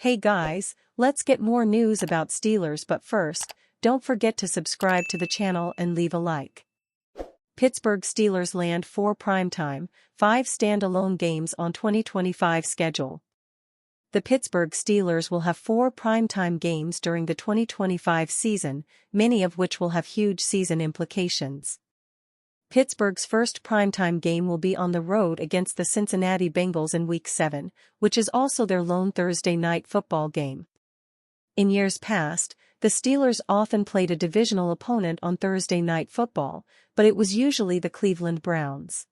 Hey guys, let's get more news about Steelers, but first, don't forget to subscribe to the channel and leave a like. Pittsburgh Steelers land 4 primetime, 5 standalone games on 2025 schedule. The Pittsburgh Steelers will have 4 primetime games during the 2025 season, many of which will have huge season implications. Pittsburgh's first primetime game will be on the road against the Cincinnati Bengals in Week 7, which is also their lone Thursday night football game. In years past, the Steelers often played a divisional opponent on Thursday night football, but it was usually the Cleveland Browns.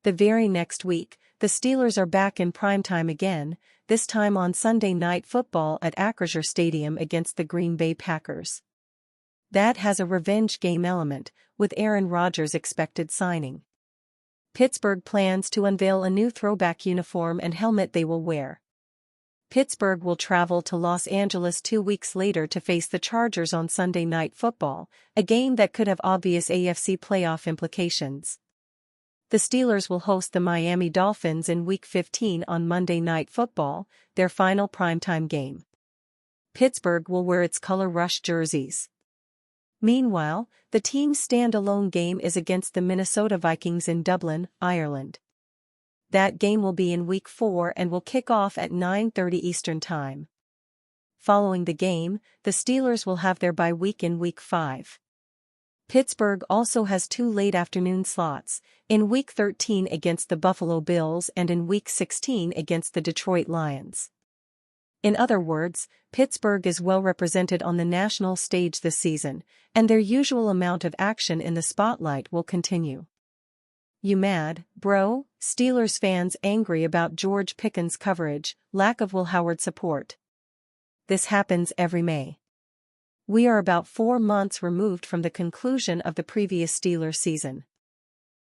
The very next week, the Steelers are back in primetime again, this time on Sunday night football at Acrisure Stadium against the Green Bay Packers. That has a revenge game element, with Aaron Rodgers expected signing. Pittsburgh plans to unveil a new throwback uniform and helmet they will wear. Pittsburgh will travel to Los Angeles 2 weeks later to face the Chargers on Sunday Night Football, a game that could have obvious AFC playoff implications. The Steelers will host the Miami Dolphins in Week 15 on Monday Night Football, their final primetime game. Pittsburgh will wear its color rush jerseys. Meanwhile, the team's standalone game is against the Minnesota Vikings in Dublin, Ireland. That game will be in Week 4 and will kick off at 9:30 Eastern Time. Following the game, the Steelers will have their bye week in Week 5. Pittsburgh also has 2 late afternoon slots, in Week 13 against the Buffalo Bills and in Week 16 against the Detroit Lions. In other words, Pittsburgh is well represented on the national stage this season, and their usual amount of action in the spotlight will continue. You mad, bro? Steelers fans angry about George Pickens' coverage, lack of Will Howard support. This happens every May. We are about 4 months removed from the conclusion of the previous Steelers season.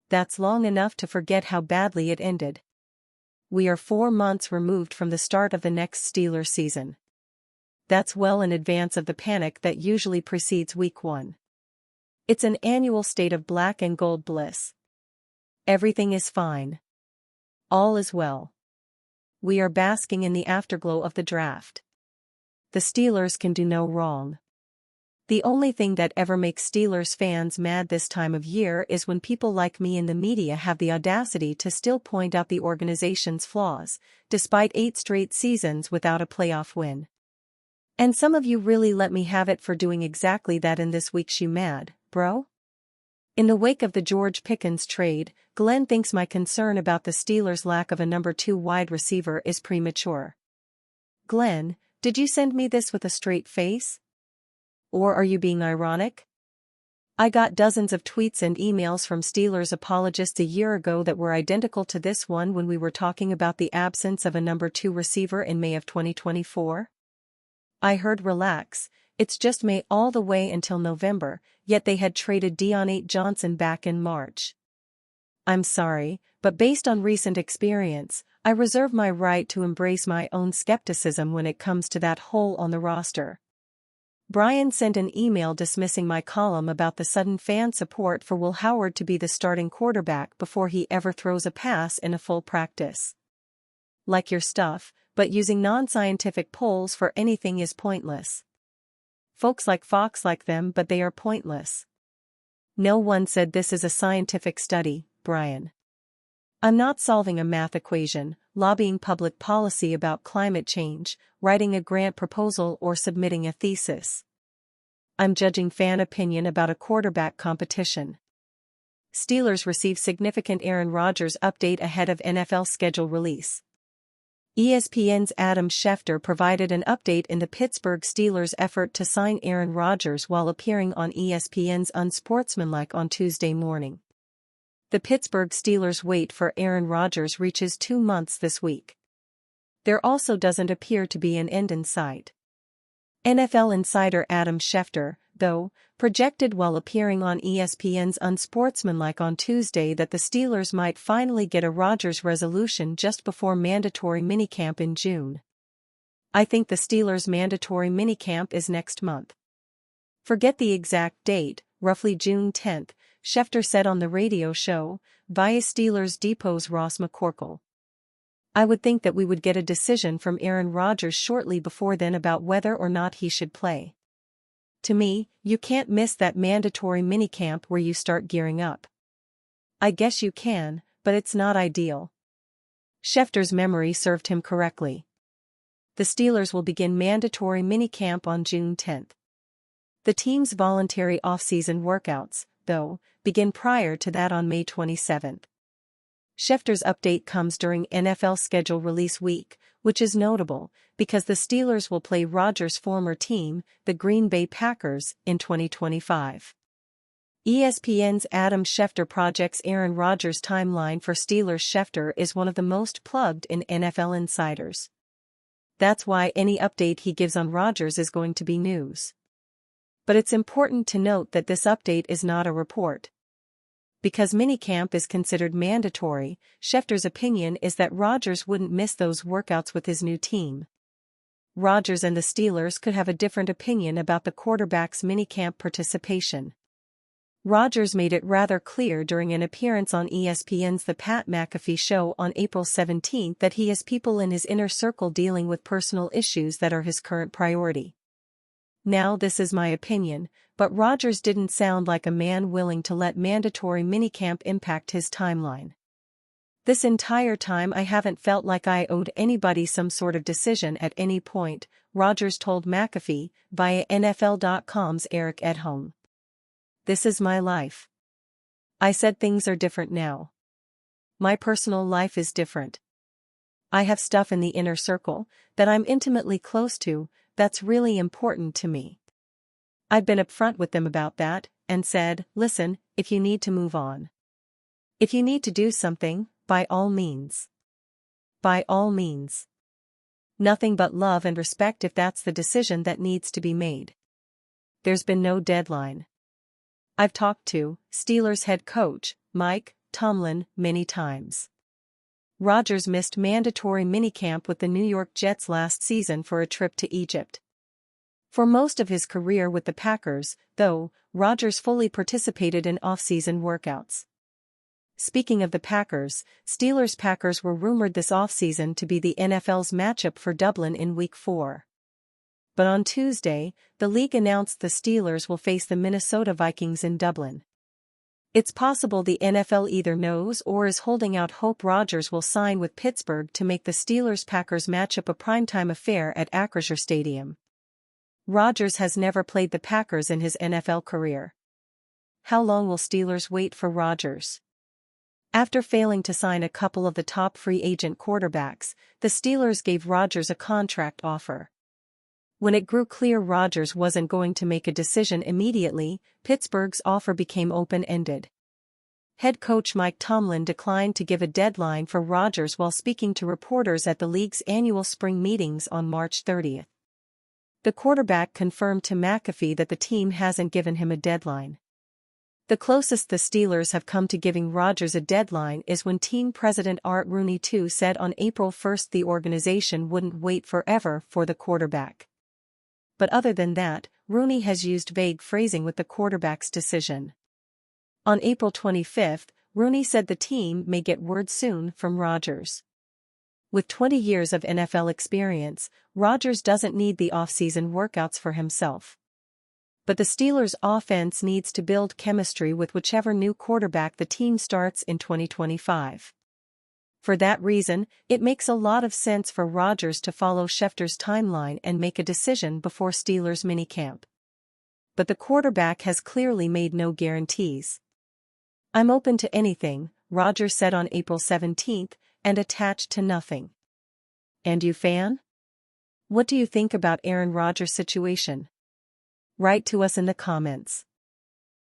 That's long enough to forget how badly it ended. We are 4 months removed from the start of the next Steelers season. That's well in advance of the panic that usually precedes Week 1. It's an annual state of black and gold bliss. Everything is fine. All is well. We are basking in the afterglow of the draft. The Steelers can do no wrong. The only thing that ever makes Steelers fans mad this time of year is when people like me in the media have the audacity to still point out the organization's flaws, despite 8 straight seasons without a playoff win. And some of you really let me have it for doing exactly that in this week's You Mad, Bro? In the wake of the George Pickens trade, Glenn thinks my concern about the Steelers' lack of a number 2 wide receiver is premature. Glenn, did you send me this with a straight face? Or are you being ironic? I got dozens of tweets and emails from Steelers apologists a year ago that were identical to this one when we were talking about the absence of a number 2 receiver in May of 2024. I heard relax, it's just May all the way until November, yet they had traded Deontay Johnson back in March. I'm sorry, but based on recent experience, I reserve my right to embrace my own skepticism when it comes to that hole on the roster. Brian sent an email dismissing my column about the sudden fan support for Will Howard to be the starting quarterback before he ever throws a pass in a full practice. Like your stuff, but using non-scientific polls for anything is pointless. Folks like Fox like them, but they are pointless. No one said this is a scientific study, Brian. I'm not solving a math equation, lobbying public policy about climate change, writing a grant proposal or submitting a thesis. I'm judging fan opinion about a quarterback competition. Steelers receive significant Aaron Rodgers update ahead of NFL schedule release. ESPN's Adam Schefter provided an update in the Pittsburgh Steelers' effort to sign Aaron Rodgers while appearing on ESPN's Unsportsmanlike on Tuesday morning. The Pittsburgh Steelers' wait for Aaron Rodgers reaches 2 months this week. There also doesn't appear to be an end in sight. NFL insider Adam Schefter, though, projected while appearing on ESPN's Unsportsmanlike on Tuesday that the Steelers might finally get a Rodgers resolution just before mandatory minicamp in June. I think the Steelers' mandatory minicamp is next month. Forget the exact date, roughly June 10th, Schefter said on the radio show, via Steelers Depot's Ross McCorkle. I would think that we would get a decision from Aaron Rodgers shortly before then about whether or not he should play. To me, you can't miss that mandatory minicamp where you start gearing up. I guess you can, but it's not ideal. Schefter's memory served him correctly. The Steelers will begin mandatory minicamp on June 10th. The team's voluntary off-season workouts, though, begin prior to that on May 27th. Schefter's update comes during NFL schedule release week, which is notable, because the Steelers will play Rodgers' former team, the Green Bay Packers, in 2025. ESPN's Adam Schefter projects Aaron Rodgers' timeline for Steelers. Schefter is one of the most plugged in NFL insiders. That's why any update he gives on Rodgers is going to be news. But it's important to note that this update is not a report. Because minicamp is considered mandatory, Schefter's opinion is that Rodgers wouldn't miss those workouts with his new team. Rodgers and the Steelers could have a different opinion about the quarterback's minicamp participation. Rodgers made it rather clear during an appearance on ESPN's The Pat McAfee Show on April 17 that he has people in his inner circle dealing with personal issues that are his current priority. Now this is my opinion, but Rodgers didn't sound like a man willing to let mandatory minicamp impact his timeline. This entire time I haven't felt like I owed anybody some sort of decision at any point, Rodgers told McAfee, via NFL.com's Eric Edholm. This is my life. I said things are different now. My personal life is different. I have stuff in the inner circle that I'm intimately close to, that's really important to me. I've been upfront with them about that, and said, listen, if you need to move on. If you need to do something, by all means. By all means. Nothing but love and respect if that's the decision that needs to be made. There's been no deadline. I've talked to Steelers head coach, Mike Tomlin, many times. Rodgers missed mandatory minicamp with the New York Jets last season for a trip to Egypt. For most of his career with the Packers, though, Rodgers fully participated in off-season workouts. Speaking of the Packers, Steelers-Packers were rumored this offseason to be the NFL's matchup for Dublin in Week 4. But on Tuesday, the league announced the Steelers will face the Minnesota Vikings in Dublin. It's possible the NFL either knows or is holding out hope Rodgers will sign with Pittsburgh to make the Steelers-Packers matchup a primetime affair at Acrisure Stadium. Rodgers has never played the Packers in his NFL career. How long will Steelers wait for Rodgers? After failing to sign a couple of the top free agent quarterbacks, the Steelers gave Rodgers a contract offer. When it grew clear Rodgers wasn't going to make a decision immediately, Pittsburgh's offer became open-ended. Head coach Mike Tomlin declined to give a deadline for Rodgers while speaking to reporters at the league's annual spring meetings on March 30. The quarterback confirmed to McAfee that the team hasn't given him a deadline. The closest the Steelers have come to giving Rodgers a deadline is when team president Art Rooney II said on April 1 the organization wouldn't wait forever for the quarterback. But other than that, Rooney has used vague phrasing with the quarterback's decision. On April 25, Rooney said the team may get word soon from Rodgers. With 20 years of NFL experience, Rodgers doesn't need the off-season workouts for himself. But the Steelers' offense needs to build chemistry with whichever new quarterback the team starts in 2025. For that reason, it makes a lot of sense for Rodgers to follow Schefter's timeline and make a decision before Steelers minicamp. But the quarterback has clearly made no guarantees. I'm open to anything, Rodgers said on April 17, and attached to nothing. And you fan? What do you think about Aaron Rodgers' situation? Write to us in the comments.